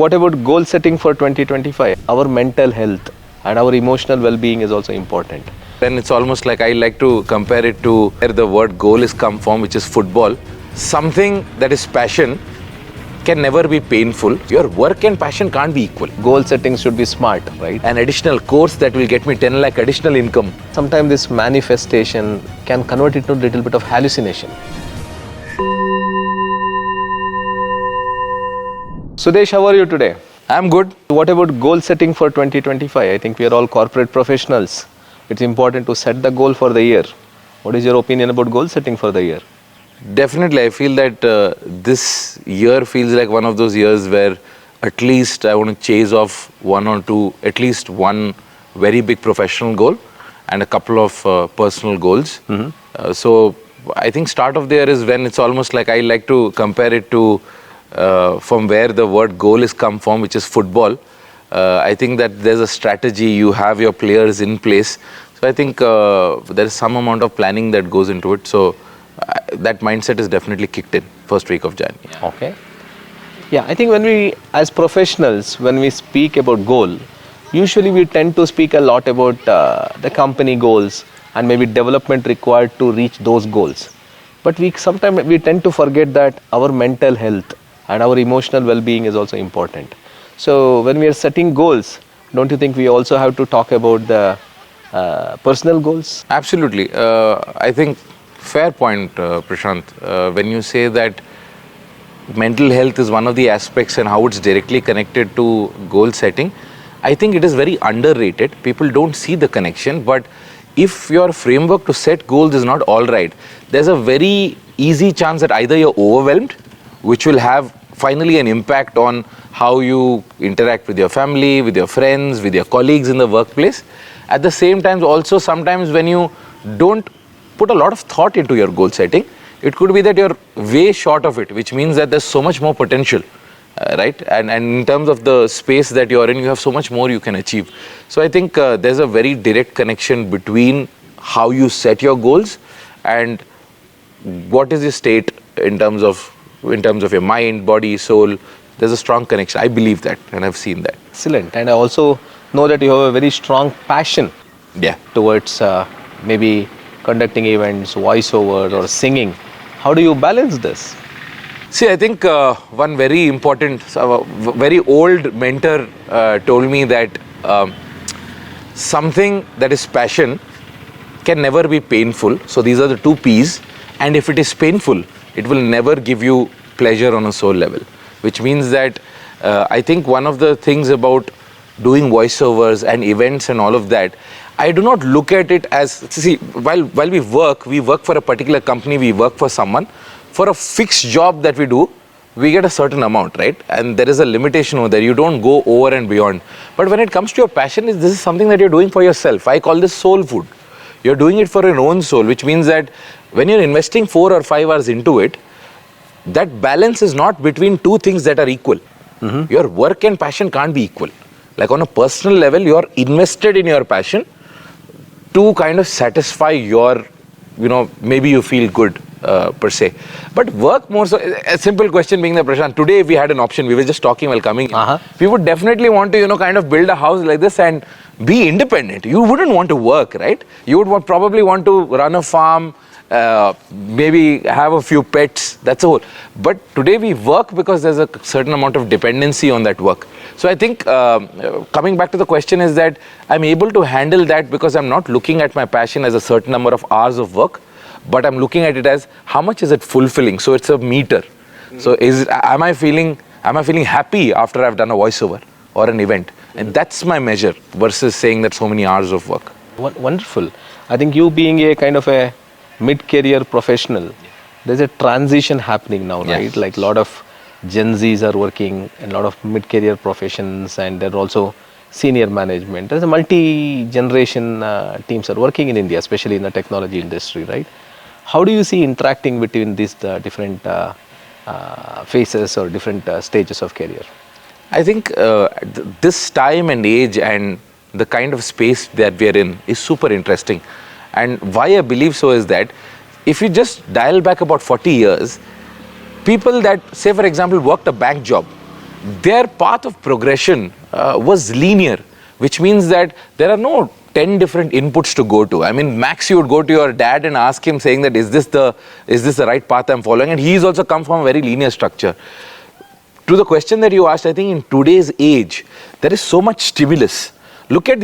what about goal setting for 2025? Our mental health and our emotional well-being is also important. Then it's almost like I like to compare it to where the word goal is come from, which is football. Something that is passion can never be painful. Your work and passion can't be equal. Goal setting should be smart, right? An additional course that will get me 10 lakh additional income. Sometimes this manifestation can convert it to a little bit of hallucination. Sudesh, how are you today? I'm good. What about goal setting for 2025? I think we are all corporate professionals. It's important to set the goal for the year. What is your opinion about goal setting for the year? Definitely, I feel that this year feels like one of those years where at least I want to chase off one or two, at least one very big professional goal and a couple of personal goals. So I think start of the year is when it's almost like I like to compare it to from where the word goal is come from, which is football. I think that there's a strategy, you have your players in place. So I think there is some amount of planning that goes into it. So that mindset is definitely kicked in first week of January. Okay. Yeah, I think when we, as professionals, when we speak about goal, usually we tend to speak a lot about the company goals and maybe development required to reach those goals. But sometimes we tend to forget that our mental health and our emotional well-being is also important. So when we are setting goals, don't you think we also have to talk about the personal goals? Absolutely. I think fair point, Prashanth. When you say that mental health is one of the aspects and how it's directly connected to goal setting, I think it is very underrated. People don't see the connection, but if your framework to set goals is not all right, there's a very easy chance that either you're overwhelmed, which will have finally an impact on how you interact with your family, with your friends, with your colleagues in the workplace. At the same time, also sometimes when you don't put a lot of thought into your goal setting, it could be that you're way short of it, which means that there's so much more potential, right? And in terms of the space that you're in, you have so much more you can achieve. So I think there's a very direct connection between how you set your goals and what is your state in terms of your mind, body, soul. There's a strong connection. I believe that, and I've seen that. Excellent. And I also know that you have a very strong passion towards maybe conducting events, voiceover or singing. How do you balance this? See, I think one very important, very old mentor told me that something that is passion can never be painful. So these are the two P's. And if it is painful, it will never give you pleasure on a soul level. Which means that I think one of the things about doing voiceovers and events and all of that, I do not look at it as, see, while we work for a particular company, we work for someone. For a fixed job that we do, we get a certain amount, right? And there is a limitation over there. You don't go over and beyond. But when it comes to your passion, this is something that you're doing for yourself. I call this soul food. You're doing it for your own soul, which means that when you're investing 4 or 5 hours into it, that balance is not between two things that are equal. Your work and passion can't be equal. Like on a personal level, you're invested in your passion to kind of satisfy your, maybe you feel good per se. But work more so, a simple question being that, Prashanth, today if we had an option, we were just talking while coming in, we would definitely want to, kind of build a house like this and be independent. You wouldn't want to work, right? You would probably want to run a farm, maybe have a few pets, that's all. But today we work because there's a certain amount of dependency on that work. So I think coming back to the question is that I'm able to handle that because I'm not looking at my passion as a certain number of hours of work, but I'm looking at it as how much is it fulfilling. So it's a meter. So am I feeling happy after I've done a voiceover or an event? And that's my measure versus saying that so many hours of work. Wonderful. I think you being a kind of a mid-career professional, there's a transition happening now, right? Yes. Like a lot of Gen Zs are working and a lot of mid-career professions, and there are also senior management. There's a multi-generation teams are working in India, especially in the technology industry, right? How do you see interacting between these different phases or different stages of career? I think this time and age and the kind of space that we are in is super interesting. And why I believe so is that if you just dial back about 40 years, people that, say for example, worked a bank job their path of progression was linear, which means that there are no 10 different inputs to go to. I mean, max you would go to your dad and ask him saying that, is this the right path I'm following? And he's also come from a very linear structure. To the question that you asked, I think in today's age, there is so much stimulus. Look at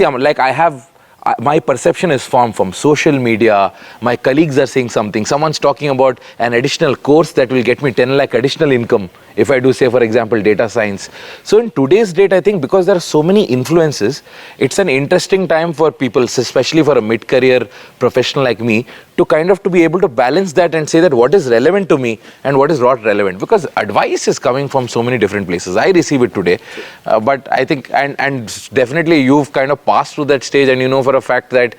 my perception is formed from social media. My colleagues are saying something. Someone's talking about an additional course that will get me 10 lakh additional income if I do, say, for example, data science. So in today's date, I think because there are so many influences, it's an interesting time for people, especially for a mid-career professional like me, to kind of to be able to balance that and say that what is relevant to me and what is not relevant. Because advice is coming from so many different places. I receive it today. But I think, and definitely you've kind of passed through that stage, and you know for a fact that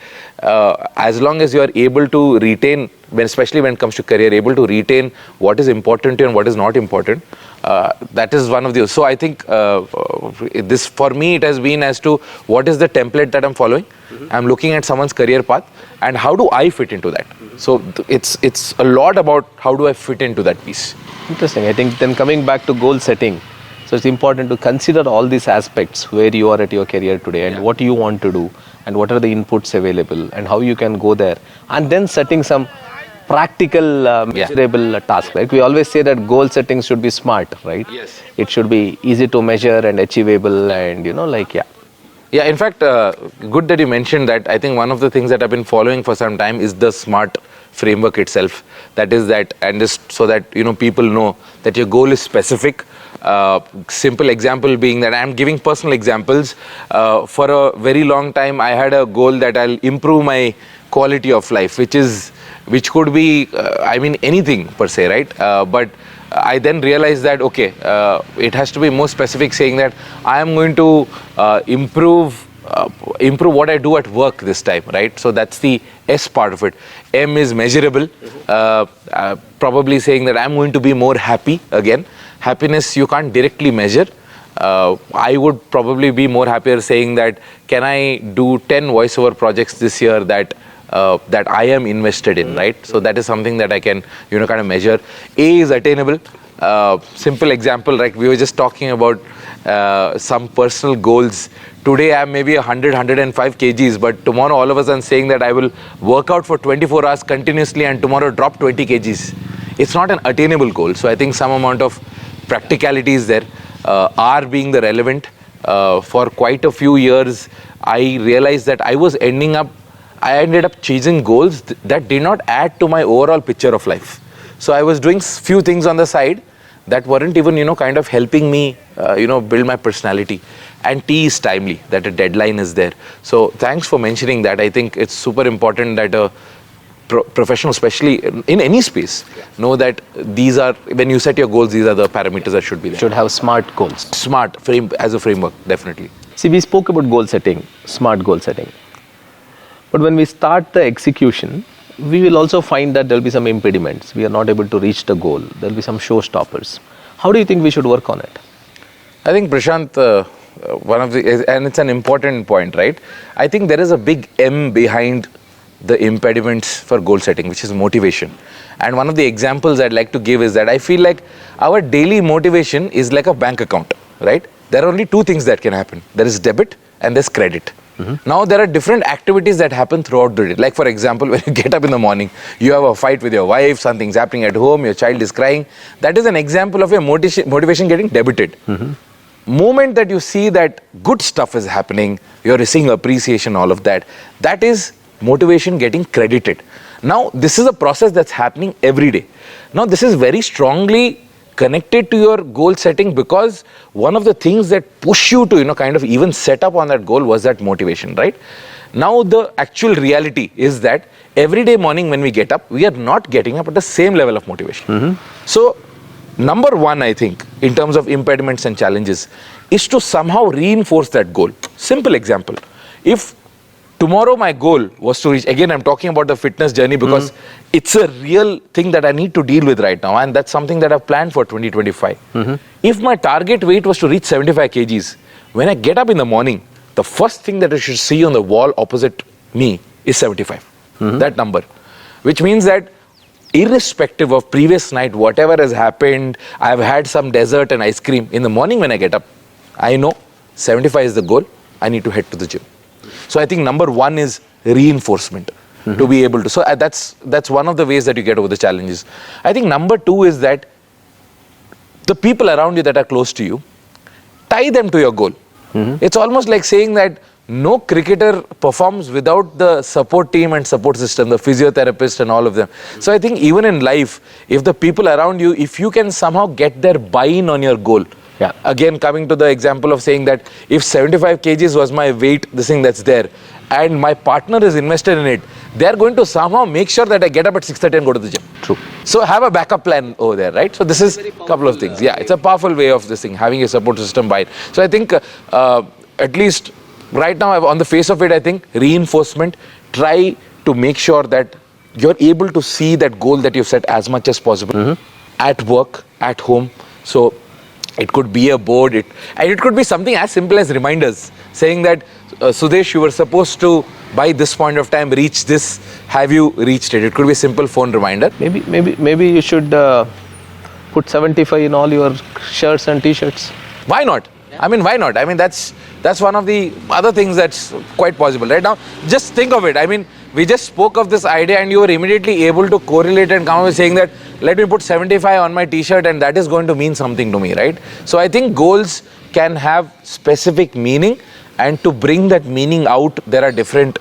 as long as you are able to retain, especially when it comes to career, able to retain what is important to you and what is not important, that is one of the. So I think this, for me, it has been as to what is the template that I'm following. I'm looking at someone's career path and how do I fit into that. So it's a lot about how do I fit into that piece. Interesting. I think then coming back to goal setting, so it's important to consider all these aspects where you are at your career today and what you want to do and what are the inputs available and how you can go there, and then setting some practical measurable task. Like we always say that goal setting should be smart, right? Yes. It should be easy to measure and achievable, and Yeah, in fact, good that you mentioned that. I think one of the things that I've been following for some time is the SMART framework itself. That is that, and just so that people know that your goal is specific. Simple example being that I'm giving personal examples. For a very long time, I had a goal that I'll improve my quality of life, which could be, anything per se, right? But I then realized that, okay, it has to be more specific, saying that I am going to improve what I do at work this time, right? So that's the S part of it. M is measurable, probably saying that I'm going to be more happy. Again, happiness you can't directly measure. I would probably be more happier saying that, can I do 10 voiceover projects this year that I am invested in, right? So that is something that I can, kind of measure. A is attainable. Simple example, right? We were just talking about some personal goals. Today I'm maybe 105 kgs, but tomorrow all of us are saying that I will work out for 24 hours continuously and tomorrow drop 20 kgs. It's not an attainable goal. So I think some amount of practicality is there. R being the relevant. For quite a few years, I realized that I ended up chasing goals that did not add to my overall picture of life. So I was doing few things on the side that weren't even, kind of helping me, build my personality. And T is timely, that a deadline is there. So thanks for mentioning that. I think it's super important that a professional, especially in any space, know that these are, when you set your goals, these are the parameters that should be there. should have SMART goals. Smart frame as a framework, definitely. See, we spoke about goal setting, SMART goal setting. But when we start the execution, we will also find that there will be some impediments. We are not able to reach the goal. There will be some showstoppers. How do you think we should work on it? I think, Prashanth, and it's an important point, right? I think there is a big M behind the impediments for goal setting, which is motivation. And one of the examples I'd like to give is that I feel like our daily motivation is like a bank account, right? There are only two things that can happen. There is debit and there's credit. Now there are different activities that happen throughout the day. Like for example, when you get up in the morning, you have a fight with your wife, something's happening at home, your child is crying. That is an example of your motivation getting debited. Moment that you see that good stuff is happening, you're receiving appreciation, all of that, that is motivation getting credited. Now this is a process that's happening every day. Now this is very strongly connected to your goal setting, because one of the things that push you to kind of even set up on that goal was that motivation, right? Now the actual reality is that every day morning when we get up, we are not getting up at the same level of motivation. So number one, I think, in terms of impediments and challenges, is to somehow reinforce that goal. Simple example. If tomorrow my goal was to reach, again I'm talking about the fitness journey because it's a real thing that I need to deal with right now, and that's something that I've planned for 2025. If my target weight was to reach 75 kgs, when I get up in the morning, the first thing that I should see on the wall opposite me is 75, that number. Which means that irrespective of previous night, whatever has happened, I've had some dessert and ice cream. In the morning when I get up, I know 75 is the goal. I need to head to the gym. So I think number one is reinforcement to be able to. So that's one of the ways that you get over the challenges. I think number two is that the people around you that are close to you, tie them to your goal. It's almost like saying that no cricketer performs without the support team and support system, the physiotherapist and all of them. So I think even in life, if the people around you, if you can somehow get their buy-in on your goal, again coming to the example of saying that if 75 kgs was my weight, this thing that's there, and my partner is invested in it, they're going to somehow make sure that I get up at 6:30 and go to the gym. True. So have a backup plan over there, right? So this is a couple of things. Yeah, it's a powerful way of this thing, having a support system buy-in. So I think at least right now, on the face of it, I think reinforcement, try to make sure that you're able to see that goal that you've set as much as possible at work, at home. So it could be a board, and it could be something as simple as reminders saying that Sudesh, you were supposed to by this point of time reach this. Have you reached it? It could be a simple phone reminder. Maybe you should put 75 in all your shirts and t-shirts. Why not? I mean, why not? I mean, that's one of the other things that's quite possible. Right now, just think of it. I mean, we just spoke of this idea and you were immediately able to correlate and come up with saying that, let me put 75 on my t-shirt and that is going to mean something to me, right? So I think goals can have specific meaning, and to bring that meaning out, there are different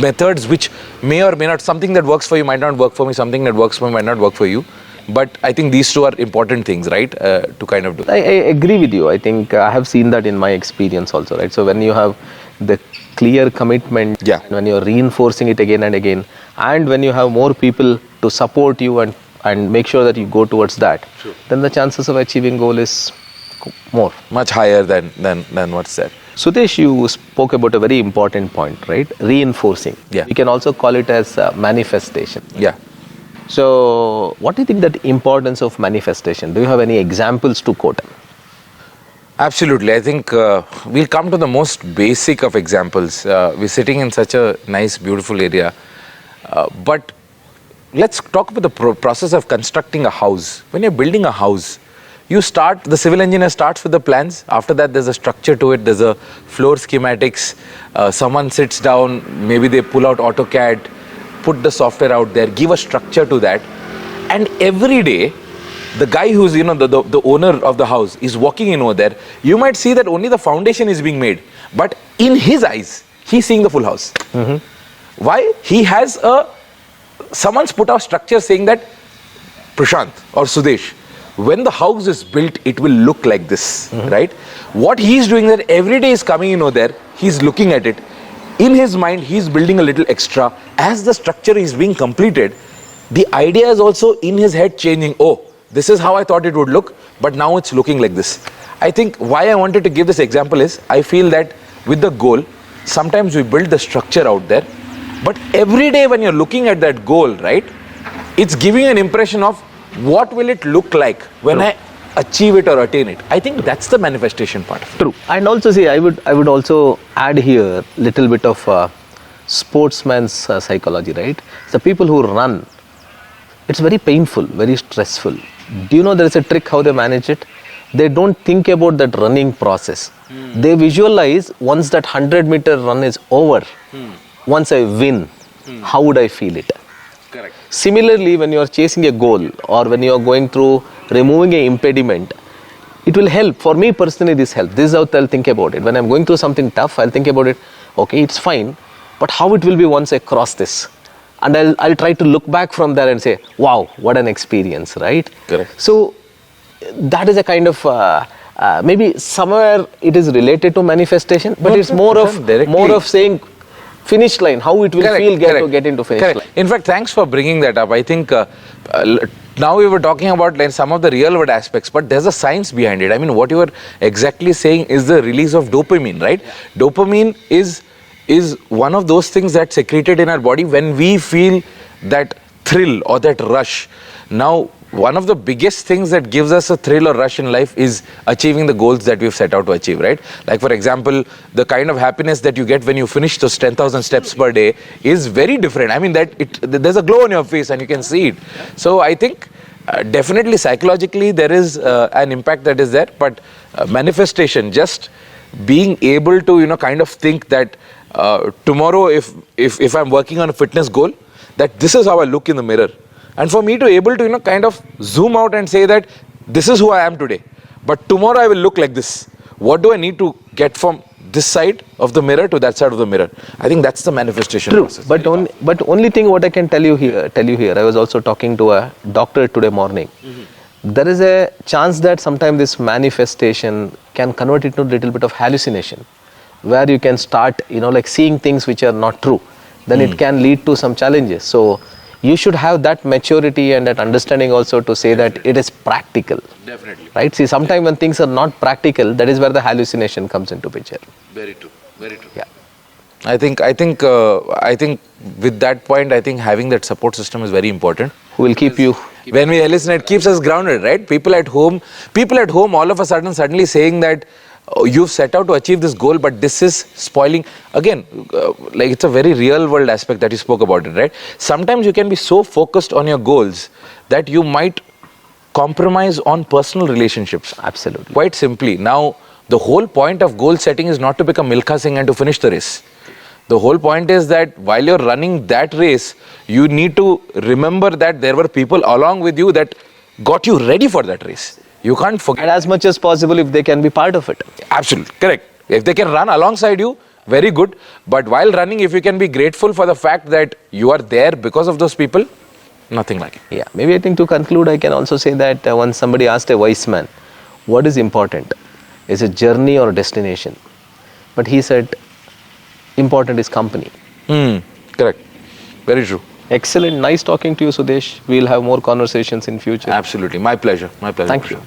methods which may or may not, something that works for you might not work for me, something that works for me might not work for you. But I think these two are important things, right, to kind of do. I agree with you. I think I have seen that in my experience also, right? So when you have the clear commitment, when you're reinforcing it again and again, and when you have more people to support you and make sure that you go towards that, then the chances of achieving goal is much higher than what's there. Sudesh, you spoke about a very important point, right? Reinforcing. Yeah. We can also call it as manifestation. Yeah. So, what do you think that importance of manifestation? Do you have any examples to quote? Absolutely. I think we'll come to the most basic of examples. We're sitting in such a nice, beautiful area. But let's talk about the process of constructing a house. When you're building a house, the civil engineer starts with the plans. After that, there's a structure to it. There's a floor schematics. Someone sits down, maybe they pull out AutoCAD, put the software out there, give a structure to that. And every day, the guy who's, the owner of the house is walking in over there. You might see that only the foundation is being made. But in his eyes, he's seeing the full house. Why? He has someone's put out structure saying that, Prashanth or Sudesh, when the house is built, it will look like this, right? What he's doing that every day is coming in over there, he's looking at it. In his mind, he's building a little extra. As the structure is being completed, the idea is also in his head changing. Oh, this is how I thought it would look, but now it's looking like this. I think why I wanted to give this example is, I feel that with the goal, sometimes we build the structure out there, but every day when you're looking at that goal, right, it's giving an impression of what will it look like when I achieve it or attain it. I think that's the manifestation part of it. True. And also see, I would also add here little bit of sportsman's psychology, right? The people who run, it's very painful, very stressful. Do you know there is a trick how they manage it? They don't think about that running process. They visualize once that 100-meter run is over, once I win, how would I feel it? Correct. Similarly, when you are chasing a goal or when you are going through removing an impediment, it will help. For me personally, this helps. This is how I'll think about it. When I'm going through something tough, I'll think about it. Okay, it's fine, but how it will be once I cross this? And I'll try to look back from there and say, wow, what an experience, right? Correct. So that is a kind of maybe somewhere it is related to manifestation, but it's more of saying finish line, how it will feel to get into finish line. In fact, thanks for bringing that up. I think now we were talking about like some of the real world aspects, but there's a science behind it. I mean, what you were exactly saying is the release of dopamine, right? Yeah. Dopamine is one of those things that's secreted in our body when we feel that thrill or that rush. Now, one of the biggest things that gives us a thrill or rush in life is achieving the goals that we've set out to achieve, right? Like for example, the kind of happiness that you get when you finish those 10,000 steps per day is very different. I mean, there's a glow on your face and you can see it. So I think definitely psychologically there is an impact that is there, but manifestation, just being able to, kind of think that tomorrow if I'm working on a fitness goal, that this is how I look in the mirror. And for me to able to, kind of zoom out and say that this is who I am today, but tomorrow I will look like this. What do I need to get from this side of the mirror to that side of the mirror? I think that's the manifestation process. But only thing what I can tell you here, I was also talking to a doctor today morning. There is a chance that sometimes this manifestation can convert it to a little bit of hallucination, where you can start, like seeing things which are not true. Then it can lead to some challenges. So you should have that maturity and that understanding also to say that it is practical. Definitely. Right? See, sometimes when things are not practical, that is where the hallucination comes into picture. Very true. Very true. Yeah. I think with that point, I think having that support system is very important. Who will keep you. When we hallucinate, it keeps us grounded, right? People at home, all of a sudden suddenly saying that you've set out to achieve this goal, but this is spoiling. Again, like it's a very real world aspect that you spoke about it, right? Sometimes you can be so focused on your goals that you might compromise on personal relationships. Absolutely. Quite simply. Now, the whole point of goal setting is not to become Milkha Singh and to finish the race. The whole point is that while you're running that race, you need to remember that there were people along with you that got you ready for that race. You can't forget. And as much as possible if they can be part of it. Absolutely, correct. If they can run alongside you, very good. But while running, if you can be grateful for the fact that you are there because of those people, nothing like it. Yeah, maybe I think to conclude, I can also say that once somebody asked a wise man, what is important? Is it journey or destination? But he said, important is company. Correct. Very true. Excellent. Nice talking to you, Sudesh. We'll have more conversations in future. Absolutely. My pleasure. My pleasure. Thank you.